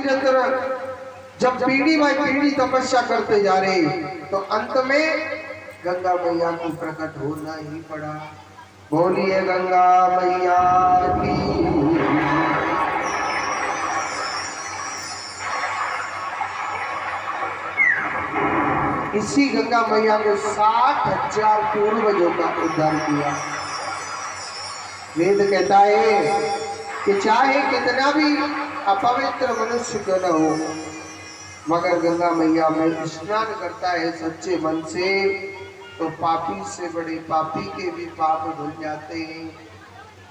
भागीरथ जब पीढ़ी बाई पीढ़ी तपस्या करते जा रहे तो अंत में गंगा मैया को प्रकट होना ही पड़ा। बोलिए गंगा मैया की। इसी गंगा मैया ने 60,000 पूर्वजों का उद्धार किया। वेद कहता है कि चाहे कितना भी अपवित्र मनुष्य क्यों न हो, मगर गंगा मैया में स्नान करता है सच्चे मन से तो पापी से बड़े पापी के भी पाप धुल जाते हैं।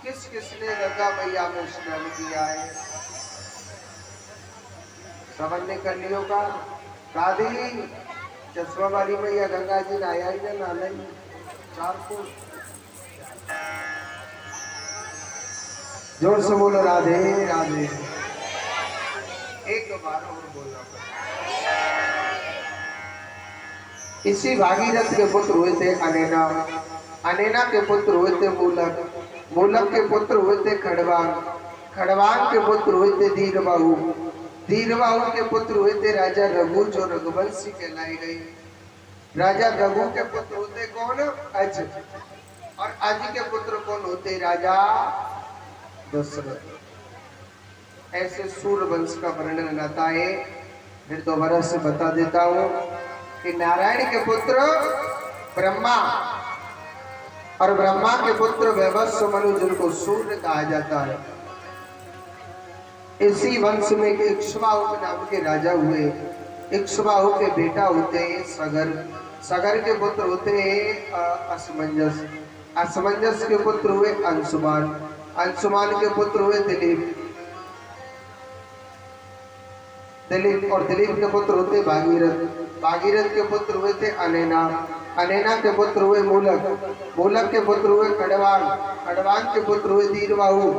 किस किसने गंगा मैया में स्नान किया है? सबन ने कर लियो का दादी चश्मा वाली मैया गंगा जी नहाया ही ना नहीं 4 फुट। जोर से बोलो राधे राधे। एक बार और बोलना। इसी भागीरथ के पुत्र हुए थे अनेना, अनेना के पुत्र हुए थे मूलक, मूलक के पुत्र हुए थे खड़वांग, खड़वांग के पुत्र हुए थे दीर्घबाहु, दीर्घबाहु के पुत्र हुए थे राजा रघु जो रघुवंशी कहलाए गए। राजा रघु के पुत्र होते कौन? अज, और अज के पुत्र कौन होते? राजा दशरथ। ऐसे सूर्यवंश का वर्णन आता है। फिर दोबारा से बता देता हूं कि नारायण के पुत्र ब्रह्मा और ब्रह्मा के पुत्र वैवस्व मनु जिनको सूर्य कहा जाता है। इसी वंश में इक्ष्वाकु नाम के राजा हुए। इक्ष्वाकु के बेटा होते हैं सगर, सगर के पुत्र होते हैं असमंजस, असमंजस के पुत्र हुए अंशुमान, अंशुमान के पुत्र हुए दिलीप, दिलीप और दिलीप के पुत्र होते भागीरथ, भागीरथ के पुत्र हुए थे अनेना, अनेना के पुत्र हुए मूलक, मूलक के पुत्र हुए खड़वांग, खड़वांग के पुत्र हुए दीर्घबाहु,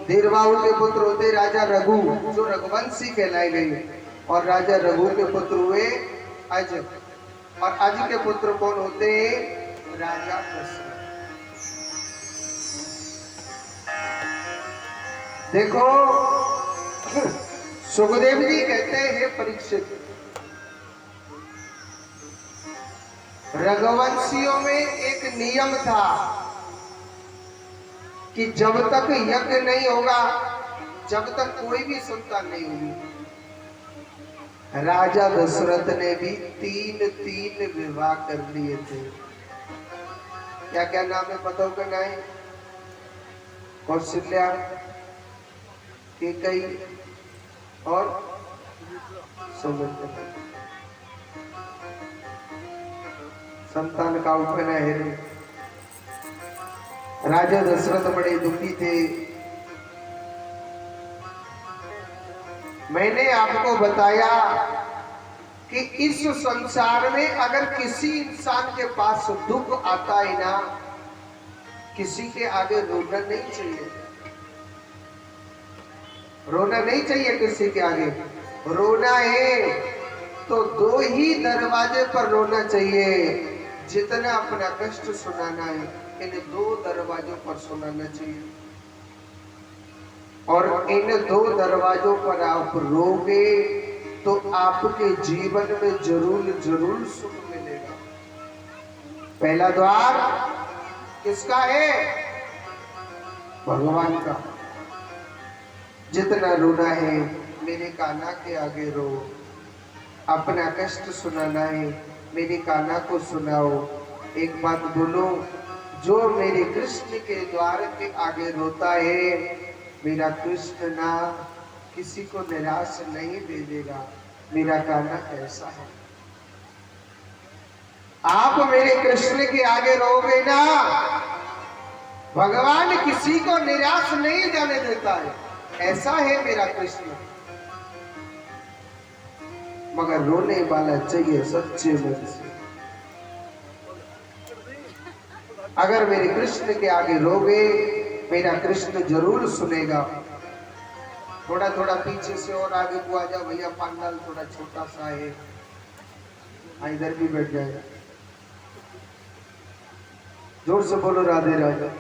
दीर्घबाहु के पुत्र होते राजा रघु जो रघुवंशी कहलाए गए, और राजा रघु के पुत्र हुए अज, और अज के पुत्र कौन होते? राजा दशरथ। देखो सुखदेव जी कहते हैं परीक्षित, रघुवंशियों में एक नियम था कि जब तक यज्ञ नहीं होगा, जब तक कोई भी संतान नहीं होगी। राजा दशरथ ने भी 3 विवाह कर लिए थे। क्या क्या नाम है पता होगा? नहीं, कौशल्या, केकई और सुमित्रा। संतान का उपना है। राजा दशरथ बड़े दुखी थे। मैंने आपको बताया कि इस संसार में अगर किसी इंसान के पास दुख आता है ना, किसी के आगे रोना नहीं चाहिए, रोना नहीं चाहिए किसी के आगे। रोना है तो 2 ही दरवाजे पर रोना चाहिए। जितना अपना कष्ट सुनाना है इन 2 दरवाजों पर सुनाना चाहिए, और इन 2 दरवाजों पर आप रोगे तो आपके जीवन में जरूर जरूर सुख मिलेगा। पहला द्वार किसका है? भगवान का। जितना रोना है मेरे कान्हा के आगे रो, अपना कष्ट सुनाना है मेरे कान्हा को सुनाओ। एक बात बोलो, जो मेरे कृष्ण के द्वार के आगे रोता है, मेरा कृष्ण ना किसी को निराश नहीं भेजेगा। मेरा कान्हा ऐसा है। आप मेरे कृष्ण के आगे रोगे ना, भगवान किसी को निराश नहीं जाने देता है। ऐसा है मेरा कृष्ण। मगर रोने वाला चाहिए सच्चे मन से। अगर मेरे कृष्ण के आगे रोगे, मेरा कृष्ण जरूर सुनेगा। थोड़ा थोड़ा पीछे से और आगे को आ जाओ भैया, पंडाल थोड़ा छोटा सा है, इधर भी बैठ जाएगा। जोर से बोलो राधे राधे।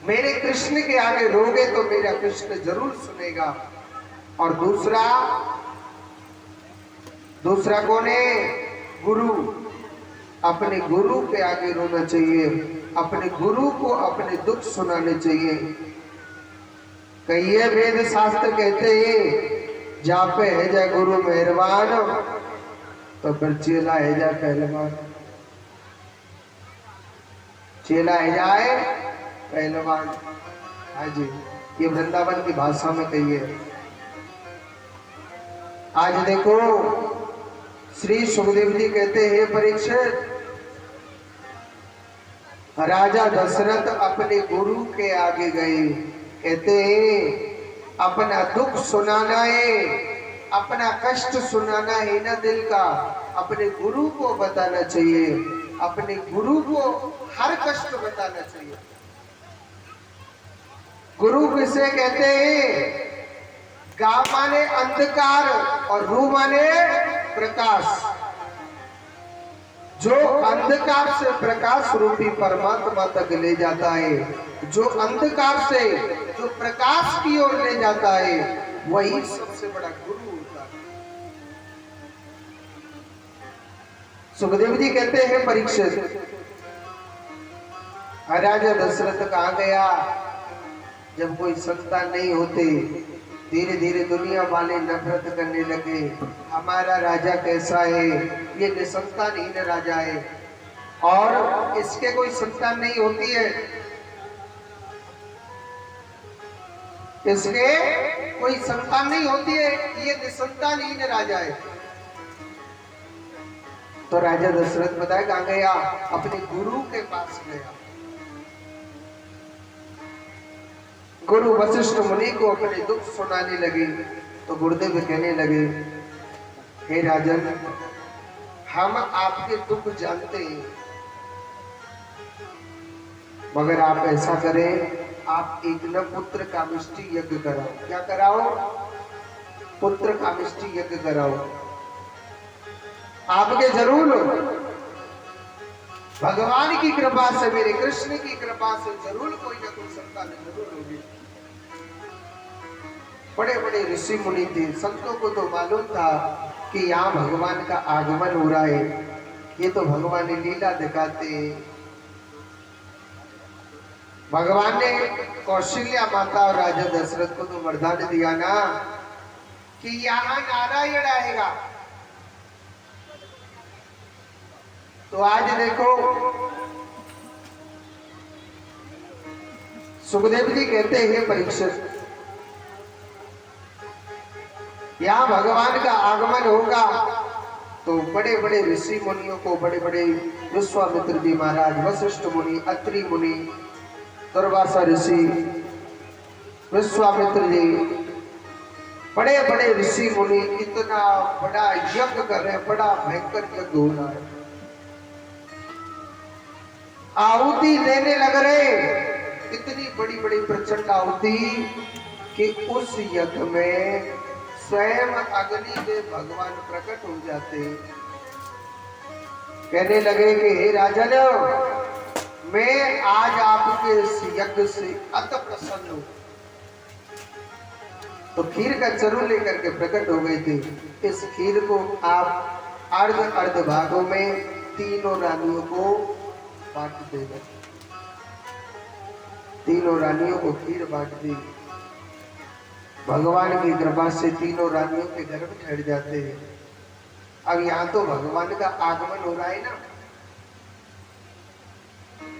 मेरे कृष्ण के आगे रोगे तो मेरा कृष्ण जरूर सुनेगा। और दूसरा कौन है? गुरु। अपने गुरु के आगे रोना चाहिए, अपने गुरु को अपने दुख सुनाने चाहिए। कहिए वेद शास्त्र कहते हैं जहाँ पे है जाए गुरु मेहरबान तो फिर चेला है जाए पहलवान। चेला है जाए पहलवान। हाँ जी, ये वृंदावन की भाषा में कहिए। आज देखो श्री सुखदेव जी कहते हैं परीक्षित, राजा दशरथ अपने गुरु के आगे गए। कहते हैं अपना दुख सुनाना है, अपना कष्ट सुनाना है ना दिल का, अपने गुरु को बताना चाहिए, अपने गुरु को हर कष्ट बताना चाहिए। गुरु किसे कहते हैं? गा माने अंधकार और रू माने प्रकाश। जो अंधकार से प्रकाश रूपी परमात्मा तक ले जाता है, जो अंधकार से जो प्रकाश की ओर ले जाता है, वही सबसे बड़ा गुरु होता है। सुखदेव जी कहते हैं परीक्षित, राजा दशरथ कहाँ गया? जब कोई संतान नहीं होते, धीरे धीरे दुनिया वाले नफरत करने लगे, हमारा राजा कैसा है, ये निसंतानहीन राजा है और इसके कोई संतान नहीं होती है, इसके कोई संतान नहीं होती है, ये निसंतानहीन राजा है। तो राजा दशरथ बताए कहाँ गया? अपने गुरु के पास गया। गुरु वशिष्ठ मुनि को अपने दुख सुनाने लगे। तो गुरुदेव कहने लगे, हे राजन, हम आपके दुख जानते हैं, मगर आप ऐसा करें, आप एक न पुत्र कामिष्टि यज्ञ कराओ। क्या कराओ? पुत्र कामिष्टि यज्ञ कराओ। आपके जरूर भगवान की कृपा से, मेरे कृष्ण की कृपा से जरूर कोई ना कोई संतान जरूर होगी। बड़े बड़े ऋषि मुनि थे, संतों को तो मालूम था कि यहाँ भगवान का आगमन हो रहा है, ये तो भगवान ने लीला दिखाते हैं। भगवान ने कौशल्या माता और राजा दशरथ को तो वरदान दिया ना कि यहाँ नारायण आएगा। तो आज देखो सुखदेव जी कहते हैं परीक्षित, यहाँ भगवान का आगमन होगा तो बड़े बड़े ऋषि मुनियों को, बड़े बड़े विश्वामित्र जी महाराज, वशिष्ठ मुनि, अत्रि मुनि, दुर्वासा ऋषि, विश्वामित्र जी, बड़े बड़े ऋषि मुनि इतना बड़ा यज्ञ कर रहे हैं, बड़ा भयंकर यज्ञ हो रहा है, आहुति देने लग रहे, इतनी बड़ी बड़ी प्रचंड आहुति कि उस यज्ञ में स्वयं अग्निदेव भगवान प्रकट हो जाते। कहने लगे कि हे राजन, मैं आज आपके इस यज्ञ से अति प्रसन्न हूं। तो खीर का चरू लेकर के प्रकट हो गए थे। इस खीर को आप अर्ध अर्ध भागों में तीनों रानियों को बांट देगा। तीनों रानियों को खीर बांट दी। भगवान की कृपा से तीनों रानियों के घर में ठहर जाते हैं। अब यहाँ तो भगवान का आगमन हो रहा है ना,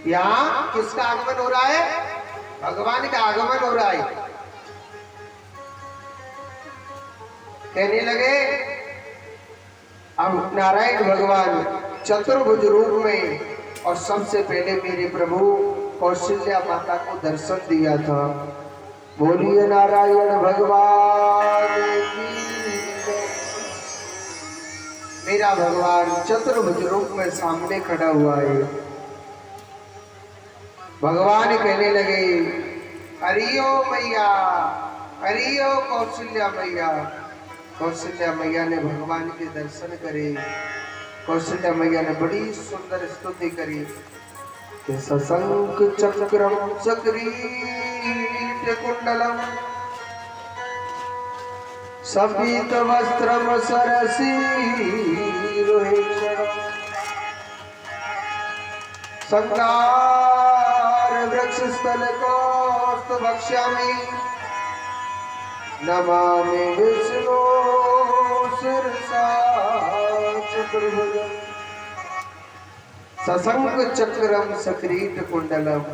यहाँ किसका आगमन हो रहा है? भगवान का आगमन हो रहा है। कहने लगे अब नारायण भगवान चतुर्भुज रूप में, और सबसे पहले मेरे प्रभु कौशल्या माता को दर्शन दिया था। बोलिए नारायण भगवान की। मेरा भगवान चतुर्भुज रूप में सामने खड़ा हुआ है। भगवान कहने लगे, हरिओ मैया, हरिओ कौशल्या मैया। कौशल्या मैया ने भगवान के दर्शन करे। कौशल्या मैया ने बड़ी सुंदर स्तुति करी। सशंक चक्रम चक्रीट कुंडलम सपीत वस्त्रम सरसीरुहेक्षणम संगार वृक्ष स्थल कोस्त वक्ष्यामि नमामि विष्णु शिरसा चतुर्भुजम् सशंक चक्रम सक्रीट कुंडलम।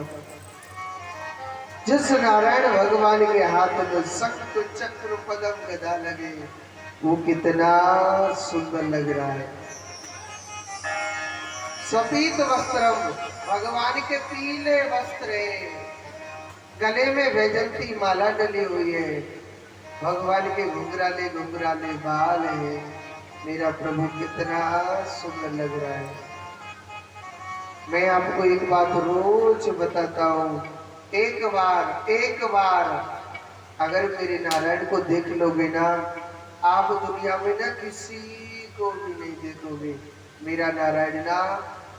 जिस नारायण भगवान के हाथ में शंख चक्र पदम गदा लगे वो कितना सुंदर लग रहा है। सफेद वस्त्रम भगवान के पीले वस्त्र है, गले में वैजंती माला डली हुई है, भगवान के घुंघराले घुंघराले बाल है। मेरा प्रभु कितना सुंदर लग रहा है। मैं आपको एक बात रोज बताता हूँ, एक बार अगर मेरे नारायण को देख लोगे ना, आप दुनिया में ना किसी को भी नहीं देखोगे। मेरा नारायण ना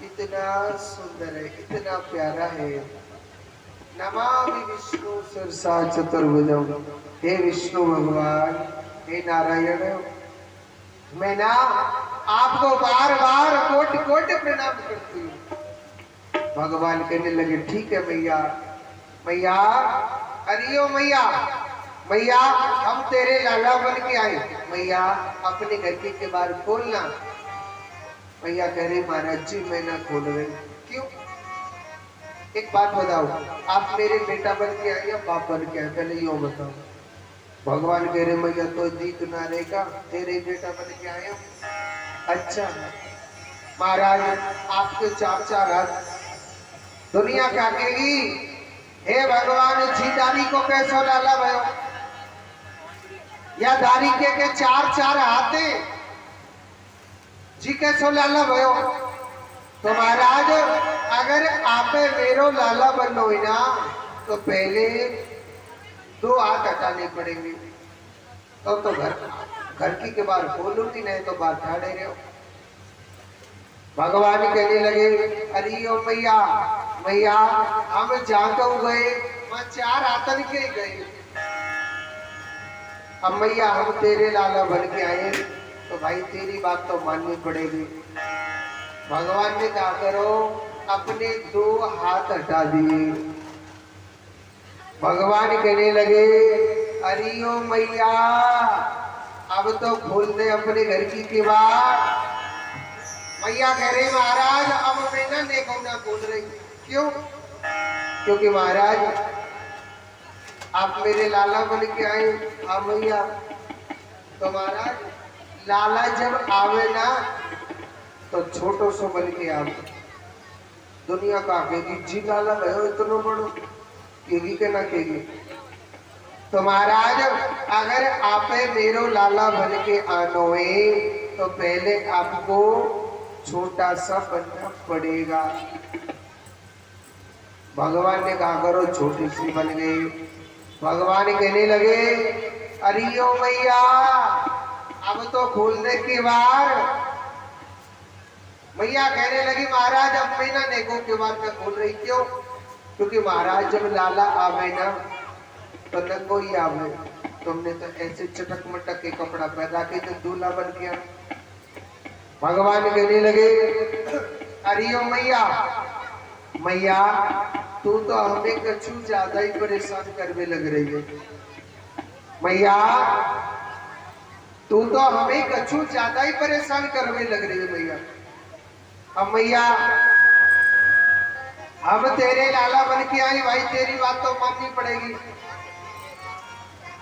इतना सुंदर है, इतना प्यारा है। नमामि विष्णु शिरसा चतुर्भुजम। हे विष्णु भगवान, हे नारायण, मैं ना आपको बार बार कोटि कोटि प्रणाम करती हूँ। भगवान कहने लगे ठीक है मैया, मैया अरियो मैया, मैया हम तेरे लाला बन के आए, मैया अपने घर के केवाड़ खोलना। मैया कह रही महाराज जी मैं ना खोल रही। क्यों? एक बात बताओ, आप मेरे बेटा बन के आए या बाप बन के आए, पहले यो बताओ। भगवान कह रहे मैया तो दीक ना रहेगा, तेरे बेटा बन के आए। अच्छा महाराज आपके चार चार हाथ, दुनिया क्या कहेगी, हे भगवान जी दारी को कैसो लाला भयो, या दारी के चार चार हाथे जी कैसो लाला भयो। तो महाराज अगर आप मेरो लाला बनो ना तो पहले दो हाथ हटाने पड़ेंगे, तो घर की के बाहर खोलूंगी, नहीं तो बाहर ठाड़े रहो। भगवान कहने लगे अरे ओ मैया, मैया हम जहाँ गए वहां चार आतन के गए, अब मैया हम तेरे लाला बन के आए तो भाई तेरी बात तो माननी पड़ेगी। भगवान ने कहा करो अपने दो हाथ हटा दिए। भगवान कहने लगे अरे ओ मैया अब तो खोल दे अपने घर की किवाड़। मैया कह रहे महाराज अब मैं ना देखो ना बोल रही। क्यों? क्योंकि महाराज आप मेरे लाला बन के आए। हाँ मैया, तो महाराज लाला जब आवे ना तो छोटो सो बन के आवे। दुनिया का कहेगी जी लाला भयो इतना बड़ो, केगी के ना केगी। तो महाराज अगर आप मेरो लाला बन के आनो है तो पहले आपको छोटा सा बनना पड़ेगा। भगवान ने कहा करो छोटी सी बन गई। भगवान कहने लगे अरे ओ मैया अब तो खोल दे किवाड़। मैया कहने लगी महाराज अब मैं ना देखो किवाड़ में खोल रही। क्यों? क्योंकि महाराज जब लाला आवे ना तो नंगो ही आवे, तुमने तो ऐसे चटक मटक के कपड़ा पहना के तो दूल्हा बन गया। भगवान कहने लगे अरे ओ मैया, मैया तू तो हमें कछु ज्यादा ही परेशान करने लग रही है। मैया तू तो हमें कछु ज्यादा ही परेशान करने लग रही है मैया। अब मैया अब तेरे लाला बन के आई, भाई तेरी बात तो माननी पड़ेगी।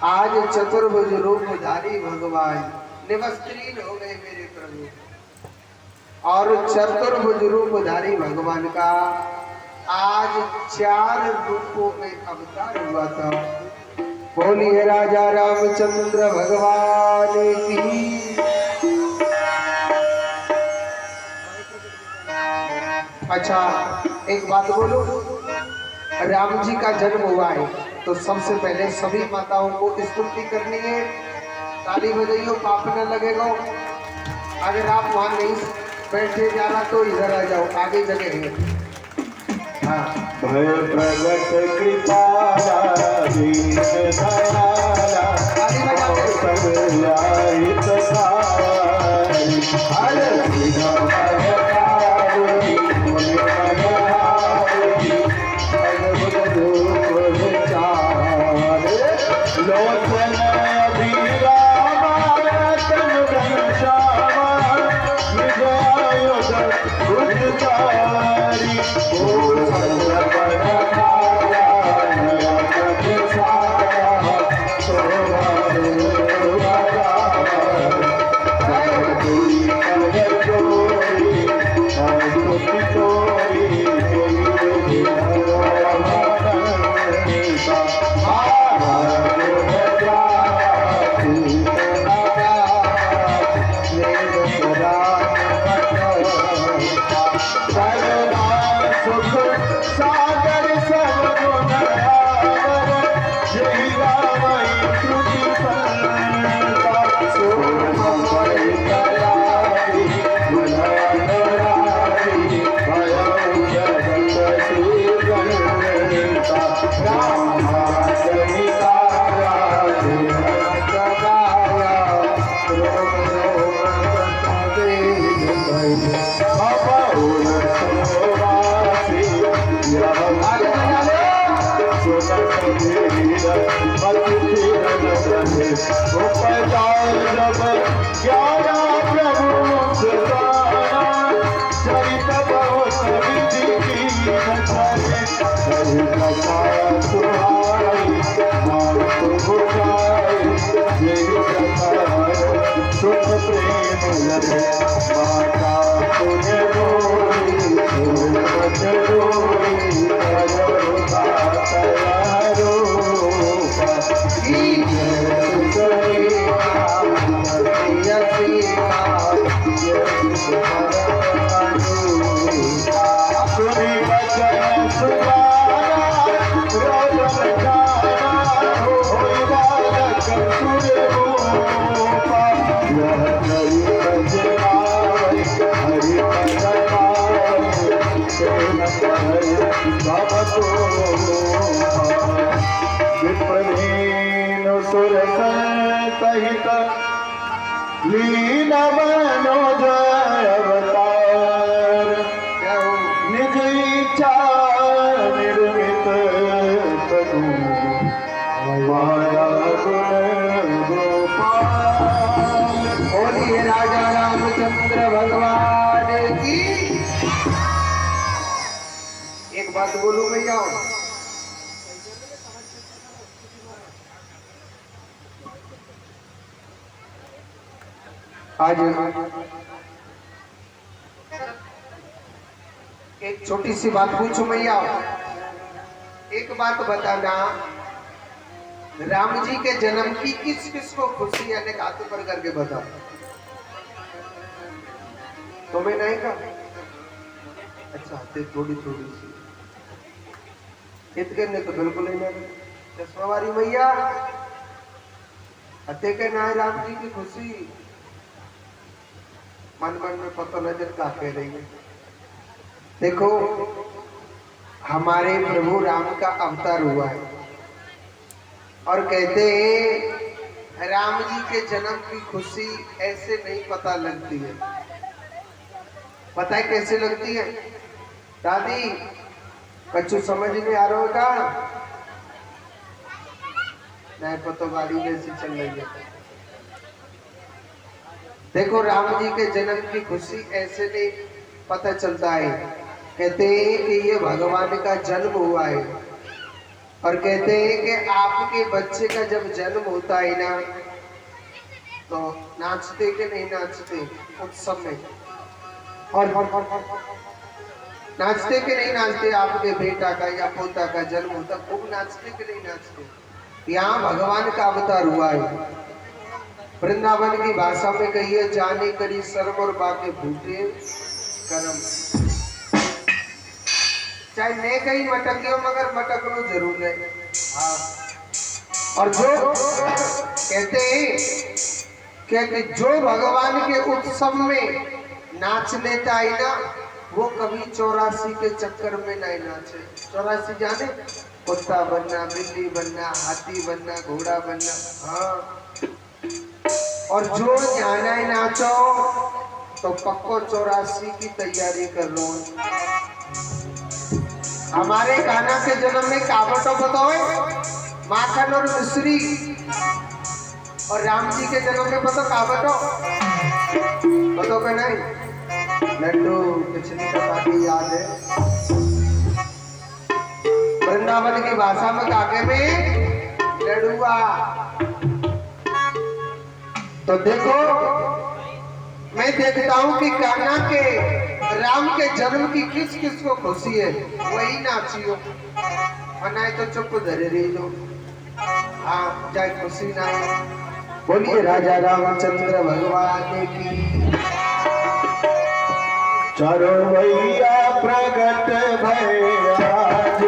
आज चतुर्भुज रूपधारी भगवान निवस्त्रीन हो गए मेरे प्रभु, और चतुर्भुज रूपधारी भगवान का आज 4 रूपों में अवतार हुआ था। बोलिए राजा रामचंद्र भगवान की। अच्छा एक बात बोलूं, राम जी का जन्म हुआ है तो सबसे पहले सभी माताओं को स्तुति करनी है। ताली बजाइयो, पाप न लगेगा। अगर आप वहां नहीं बैठे जाना तो इधर आ जाओ, आगे जगह है। हाँ। भय प्रगट कृपाला दीन दयाला सब लाहित सारी हर विघ्न हरतारी मुनि मनहारी अद्भुत रूप विचारे लोचन अभिरामा तन घनश्यामा निज आयुध उद्धारी ओ माता तुझे लीन मनोज अवतार निज इच्छा निर्मित तनु माया गुण गोपाल। बोलिए राजा रामचंद्र भगवान की। एक बात बोलूं भैया, आज एक छोटी सी बात पूछूं भैया, एक बात बताना, राम जी के जन्म की किस किस को खुशी है, हाथ ऊपर करके बताओ। तुम्हें नहीं का? अच्छा, थोड़ी थोड़ी सी इतने ने तो बिल्कुल ही नहीं। चश्मा वाली भैया अते के ना राम जी की खुशी मन मन में पता नजर का कह रही है। देखो, हमारे प्रभु राम का अवतार हुआ है और कहते हैं राम जी के जन्म की खुशी ऐसे नहीं पता लगती है। पता है कैसे लगती है? दादी कच्चू समझ नहीं आ रहा होगा, नहीं पता गाड़ी जैसी चल रही है। देखो, राम जी के जन्म की खुशी ऐसे नहीं पता चलता है। कहते हैं कि ये भगवान का जन्म हुआ है और कहते हैं कि आपके बच्चे का जब जन्म होता है ना, तो नाचते कि नहीं नाचते उत्सव में? और नाचते कि नहीं नाचते? आपके बेटा का या पोता का जन्म होता, खूब नाचते कि नहीं नाचते? यहाँ भगवान का अवतार हुआ है। वृंदावन की भाषा में कहिए, जाने करी शर्म और बाके भूखे कर्म। चाहे ने कहीं मटकियो मगर मटकनो जरूर है। हाँ, और जो कहते हैं कि जो भगवान के उत्सव में नाच लेता है ना, वो कभी 84 के चक्कर में नहीं नाचे। 84 जाने, कुत्ता बनना, बिल्ली बनना, हाथी बनना, घोड़ा बनना। हाँ, और जो जाना ही नाचो तो पक्को 84 की तैयारी कर लो। हमारे कान्हा के जन्म में कावटो बताओ, माखन और मिश्री। और राम जी के जन्म में पता कावटो बताओ कि नहीं? लड्डू। पिछली कथा की याद है, वृंदावन की भाषा में काके में लडुआ। तो देखो, मैं देखता हूँ कि कान्हा के राम के जन्म की किस किस को खुशी है, वही नाचियो, मनाए तो चुप धरे रही जो। हाँ, चाहे खुशी ना हो। बोलिए राजा रामचंद्र भगवान की। चारों भैया प्रगट भय आज,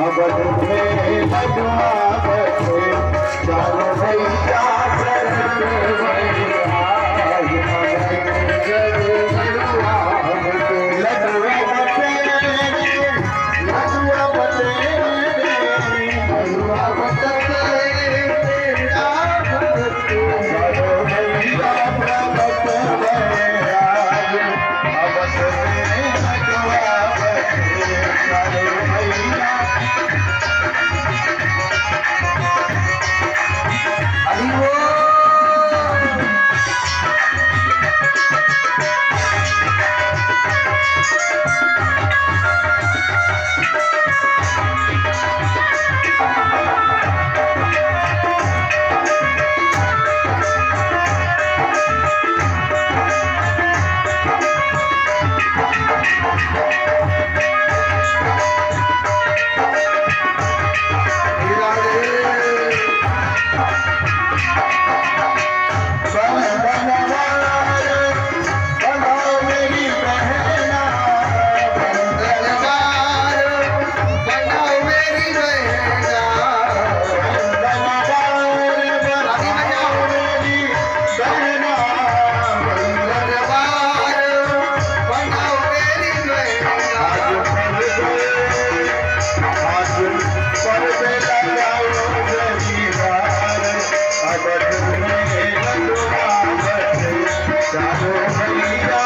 अवध में लडुआ बसे। चारों भैया प्रगट भय आज, अवध में लडुआ बसे। लडुआ बसे, लडुआ बसे, लडुआ बसे। चारों भैया प्रगट भय आज, अवध में लडुआ बसे। चारों भैया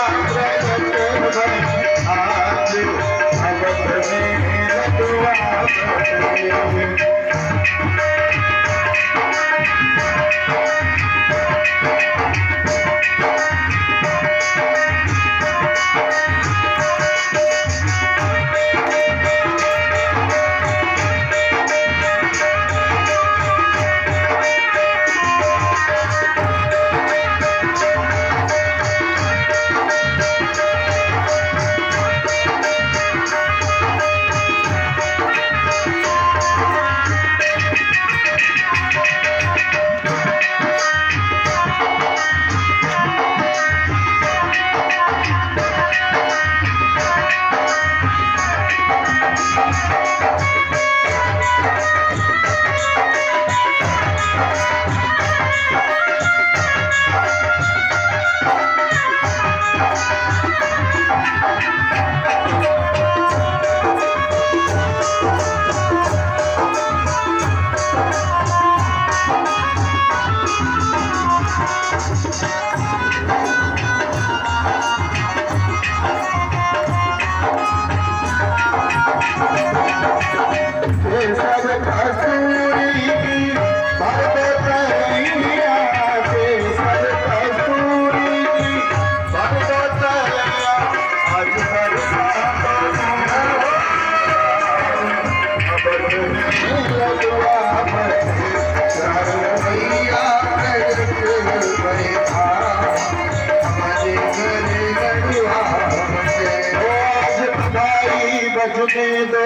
बजने दो,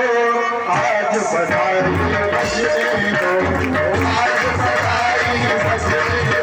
आज बधाई बजने दो, आज बधाई बजने दो।